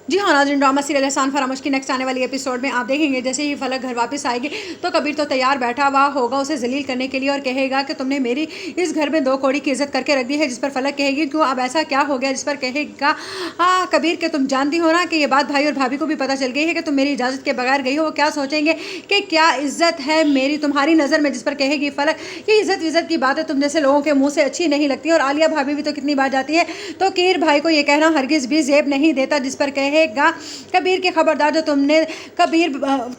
جی ہاں ناظرین، drama serial احسان فراموش کی نیکسٹ آنے والی ایپیسوڈ میں آپ دیکھیں گے جیسے ہی فلک گھر واپس آئے گی تو کبیر تو تیار بیٹھا ہوا ہوگا اسے ذلیل کرنے کے لیے اور کہے گا کہ تم نے میری اس گھر میں 2 کوڑی کی عزت کر کے رکھ دی ہے، جس پر فلک کہے گی کیوں اب ایسا کیا ہو گیا، جس پر کہے گا کبیر کہ تم جانتی ہو نا کہ یہ بات بھائی اور بھابھی کو بھی پتہ چل گئی ہے کہ تم میری اجازت کے بغیر گئی ہو، وہ کیا سوچیں گے کہ کیا عزت ہے میری تمہاری نظر میں، جس پر کہے گی فلک یہ عزت کی باتیں تم جیسے لوگوں کے منہ سے اچھی نہیں لگتی، اور عالیہ بھابھی بھی تو کتنی بار جاتی ہے تو کیر بھائی کو یہ کہنا ہرگز بھی زیب نہیں دیتا، جس پر کہے گا کبیر کے خبردار جو تم نے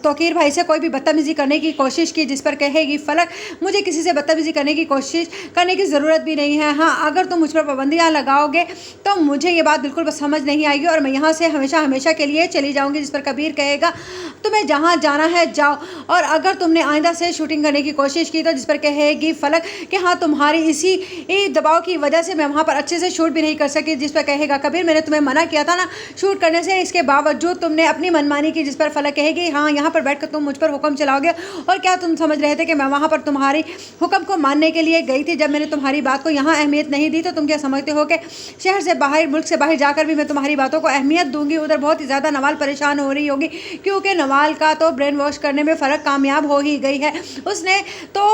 توقیر بھائی سے کوئی بھی بدتمیزی کرنے کی کوشش کی، جس پر کہے گی فلک مجھے کسی سے بدتمیزی کرنے کی کوشش کرنے کی ضرورت بھی نہیں ہے، ہاں اگر تم مجھ پر پابندیاں لگاؤ گے تو مجھے یہ بات بالکل سمجھ نہیں آئے گی اور میں یہاں سے ہمیشہ کے لیے چلی جاؤں گی، جس پر کبیر کہے گا تمہیں جہاں جانا ہے جاؤ، اور اگر تم نے آئندہ سے شوٹنگ کرنے کی کوشش کی تو، جس پر کہے گی فلک کہ ہاں تمہاری اسی دباؤ کی وجہ سے میں وہاں پر اچھے سے شوٹ بھی نہیں کر سکی، جس پر کہے گا کبیر میں نے تمہیں منع کیا تھا نا شوٹ کرنے سے، اس کے باوجود تم نے اپنی منمانی کی، جس پر فلک کہے گی ہاں یہاں پر بیٹھ کر تم مجھ پر حکم چلاؤ گے، اور کیا تم سمجھ رہے تھے کہ میں وہاں پر تمہاری حکم کو ماننے کے لیے گئی تھی، جب میں نے تمہاری بات کو یہاں اہمیت نہیں دی تو تم کیا سمجھتے ہو کہ شہر سے باہر ملک سے باہر جا کر بھی میں تمہاری باتوں کو اہمیت دوں گی۔ ادھر بہت ہی زیادہ نوال پریشان ہو رہی ہوگی کیونکہ نوال کا تو برین واش کرنے میں فلک کامیاب ہو ہی گئی ہے، اس نے تو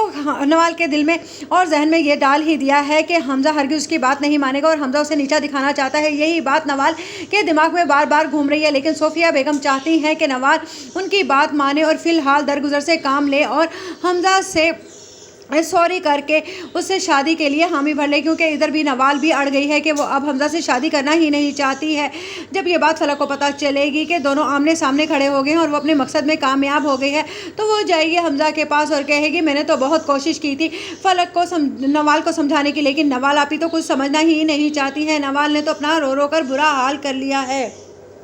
نوال کے دل میں اور ذہن میں یہ ڈال ہی دیا ہے کہ حمزہ ہرگز اس کی بات نہیں مانے گا اور حمزہ اسے نیچا دکھانا چاہتا ہے، یہی بات نوال کے دماغ میں بار بار گھوم رہی ہے، لیکن صوفیہ بیگم چاہتی ہیں کہ نوال ان کی بات مانے اور فی الحال درگزر سے کام لے اور حمزہ سے سوری کر کے اس سے شادی کے لیے حامی بھر لے، کیونکہ ادھر بھی نوال بھی اڑ گئی ہے کہ وہ اب حمزہ سے شادی کرنا ہی نہیں چاہتی ہے۔ جب یہ بات فلک کو پتہ چلے گی کہ دونوں آمنے سامنے کھڑے ہو گئے ہیں اور وہ اپنے مقصد میں کامیاب ہو گئی ہے تو وہ جائے گی حمزہ کے پاس اور کہے گی میں نے تو بہت کوشش کی تھی فلک کو نوال کو سمجھانے کی، لیکن نوال آپی تو کچھ سمجھنا ہی نہیں چاہتی ہے، نوال نے تو اپنا رو رو کر برا حال کر لیا ہے۔